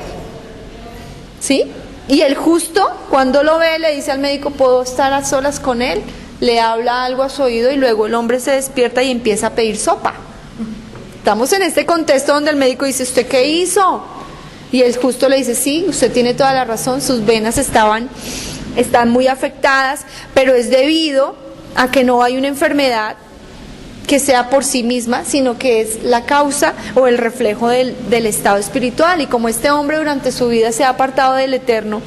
¿sí? Y el justo, cuando lo ve, le dice al médico, ¿puedo estar a solas con él? Le habla algo a su oído y luego el hombre se despierta y empieza a pedir sopa. Estamos en este contexto donde el médico dice, ¿usted qué hizo? Y el justo le dice, sí, usted tiene toda la razón, sus venas están muy afectadas, pero es debido a que no hay una enfermedad que sea por sí misma, sino que es la causa o el reflejo del estado espiritual. Y como este hombre durante su vida se ha apartado del Eterno,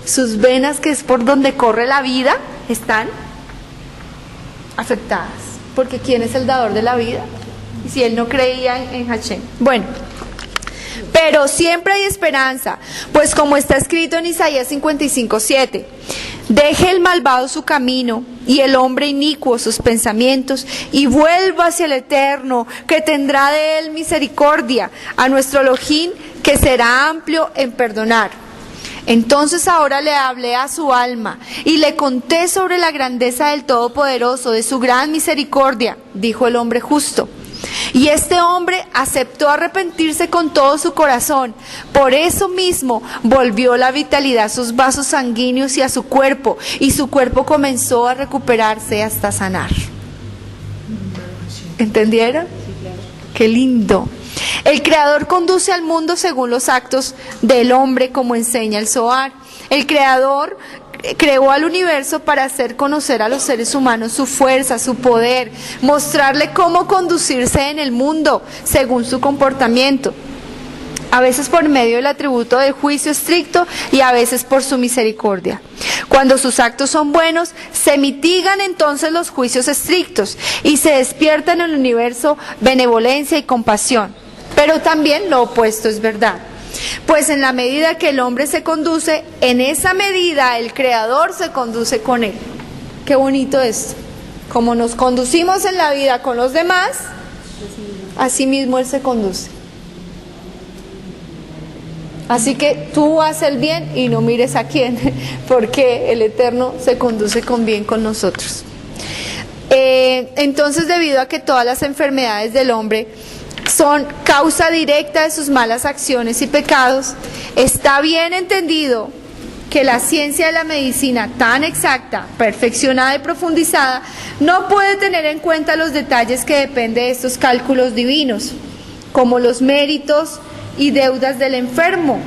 sus venas, que es por donde corre la vida, están afectadas. Porque ¿quién es el dador de la vida? Y si él no creía en Hashem. Bueno, pero siempre hay esperanza, pues como está escrito en Isaías 55:7, deje el malvado su camino y el hombre inicuo sus pensamientos y vuelva hacia el Eterno, que tendrá de él misericordia, a nuestro Elohim, que será amplio en perdonar. Entonces ahora le hablé a su alma y le conté sobre la grandeza del Todopoderoso, de su gran misericordia, dijo el hombre justo. Y este hombre aceptó arrepentirse con todo su corazón. Por eso mismo volvió la vitalidad a sus vasos sanguíneos y a su cuerpo, y su cuerpo comenzó a recuperarse hasta sanar. ¿Entendieron? Qué lindo. El Creador conduce al mundo según los actos del hombre, como enseña el Zohar. El Creador creó al universo para hacer conocer a los seres humanos su fuerza, su poder, mostrarle cómo conducirse en el mundo según su comportamiento. A veces por medio del atributo del juicio estricto y a veces por su misericordia. Cuando sus actos son buenos, se mitigan entonces los juicios estrictos y se despierta en el universo benevolencia y compasión. Pero también lo opuesto es verdad. Pues en la medida que el hombre se conduce, en esa medida el Creador se conduce con él. Qué bonito es. Como nos conducimos en la vida con los demás, así mismo él se conduce. Así que tú haz el bien y no mires a quién, porque el Eterno se conduce con bien con nosotros. Entonces, debido a que todas las enfermedades del hombre son causa directa de sus malas acciones y pecados, está bien entendido que la ciencia de la medicina tan exacta, perfeccionada y profundizada, no puede tener en cuenta los detalles que dependen de estos cálculos divinos, como los méritos y deudas del enfermo,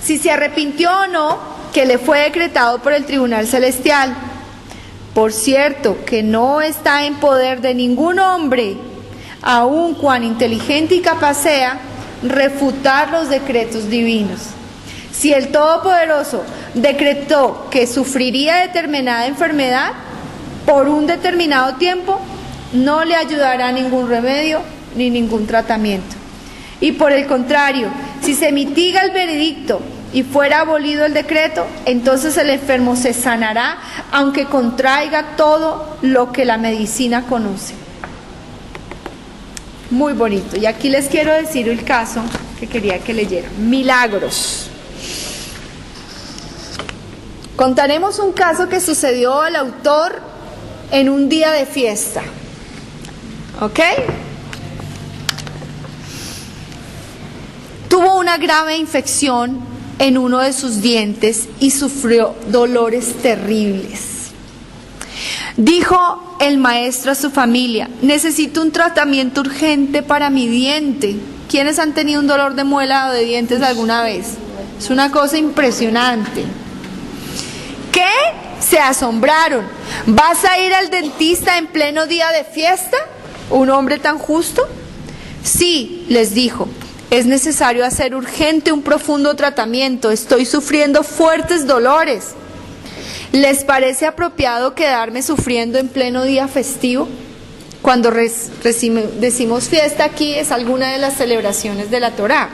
si se arrepintió o no, que le fue decretado por el tribunal celestial. Por cierto, que no está en poder de ningún hombre, aun cuán inteligente y capaz sea, refutar los decretos divinos. Si el Todopoderoso decretó que sufriría determinada enfermedad por un determinado tiempo, no le ayudará ningún remedio ni ningún tratamiento. Y por el contrario, si se mitiga el veredicto y fuera abolido el decreto, entonces el enfermo se sanará, aunque contraiga todo lo que la medicina conoce. Muy bonito. Y aquí les quiero decir el caso que quería que leyeran. Milagros. Contaremos un caso que sucedió al autor en un día de fiesta. ¿Ok? Tuvo una grave infección en uno de sus dientes y sufrió dolores terribles. Dijo el maestro a su familia: necesito un tratamiento urgente para mi diente. ¿Quiénes han tenido un dolor de muela o de dientes alguna vez? Es una cosa impresionante. ¿Qué? Se asombraron. ¿Vas a ir al dentista en pleno día de fiesta? ¿Un hombre tan justo? Sí, les dijo. Es necesario hacer urgente un profundo tratamiento. Estoy sufriendo fuertes dolores. ¿Les parece apropiado quedarme sufriendo en pleno día festivo? Cuando decimos fiesta aquí es alguna de las celebraciones de la Torá.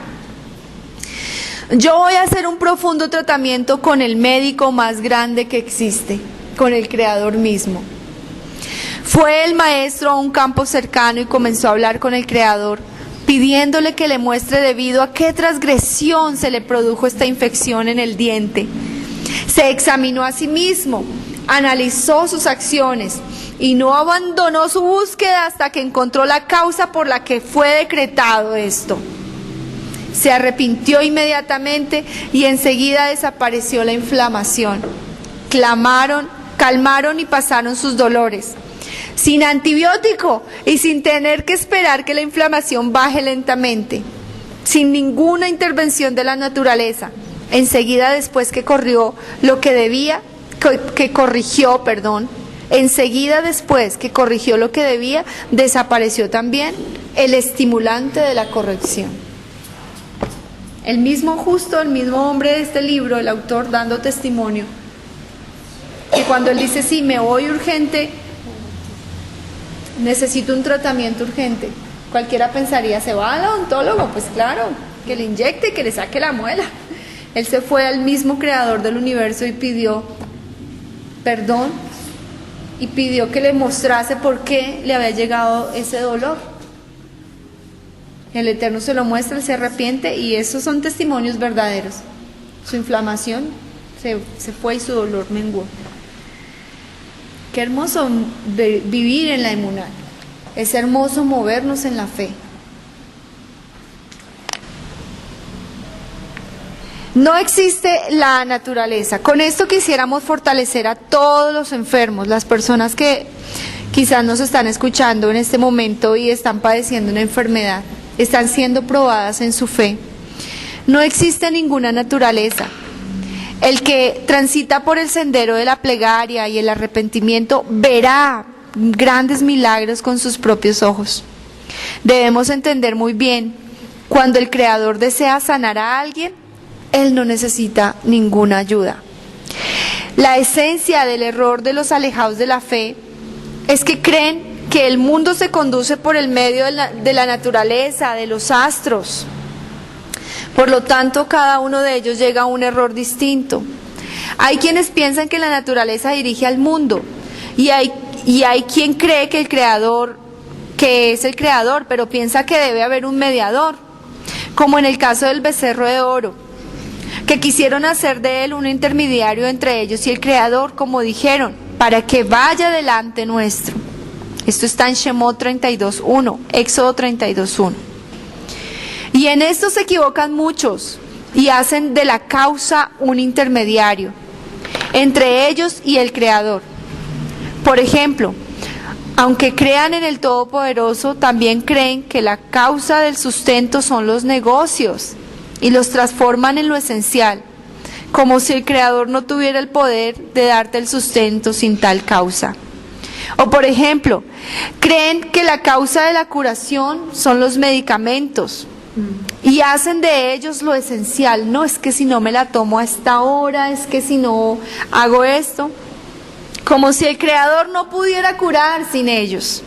Yo voy a hacer un profundo tratamiento con el médico más grande que existe, con el Creador mismo. Fue el maestro a un campo cercano y comenzó a hablar con el Creador, pidiéndole que le muestre debido a qué transgresión se le produjo esta infección en el diente. Se examinó a sí mismo, analizó sus acciones y no abandonó su búsqueda hasta que encontró la causa por la que fue decretado esto. se arrepintió inmediatamente y enseguida desapareció la inflamación. Calmaron y pasaron sus dolores. Sin antibiótico y sin tener que esperar que la inflamación baje lentamente. Sin ninguna intervención de la naturaleza. Enseguida después que corrigió lo que debía, desapareció también el estimulante de la corrección. El mismo hombre de este libro, el autor, dando testimonio, que cuando él dice, sí, me voy urgente, necesito un tratamiento urgente, cualquiera pensaría, ¿se va al odontólogo? Pues claro, que le inyecte, que le saque la muela. Él se fue al mismo creador del universo y pidió perdón y pidió que le mostrase por qué le había llegado ese dolor. El Eterno se lo muestra, él se arrepiente y esos son testimonios verdaderos. Su inflamación se fue y su dolor menguó. Qué hermoso vivir en la emuná. Es hermoso movernos en la fe. No existe la naturaleza. Con esto quisiéramos fortalecer a todos los enfermos, las personas que quizás nos están escuchando en este momento y están padeciendo una enfermedad, están siendo probadas en su fe. No existe ninguna naturaleza. El que transita por el sendero de la plegaria y el arrepentimiento verá grandes milagros con sus propios ojos. Debemos entender muy bien, cuando el Creador desea sanar a alguien, Él no necesita ninguna ayuda. La esencia del error de los alejados de la fe es que creen que el mundo se conduce por el medio de la naturaleza, de los astros. Por lo tanto, cada uno de ellos llega a un error distinto. Hay quienes piensan que la naturaleza dirige al mundo y hay quien cree que es el creador, pero piensa que debe haber un mediador, como en el caso del becerro de oro, que quisieron hacer de él un intermediario entre ellos y el creador, como dijeron, para que vaya delante nuestro. Esto está en Shemot 32.1, Éxodo 32.1. Y en esto se equivocan muchos y hacen de la causa un intermediario entre ellos y el Creador. Por ejemplo, aunque crean en el Todopoderoso, también creen que la causa del sustento son los negocios y los transforman en lo esencial, como si el Creador no tuviera el poder de darte el sustento sin tal causa. O por ejemplo, creen que la causa de la curación son los medicamentos y hacen de ellos lo esencial. No, es que si no me la tomo a esta hora, es que si no hago esto, como si el Creador no pudiera curar sin ellos.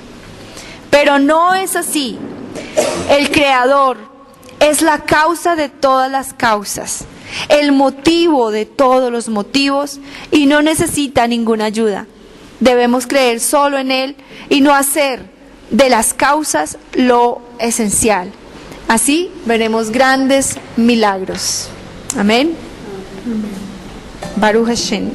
Pero no es así. El Creador es la causa de todas las causas, el motivo de todos los motivos y no necesita ninguna ayuda. Debemos creer solo en Él y no hacer de las causas lo esencial. Así veremos grandes milagros. Amén. Baruch Hashem.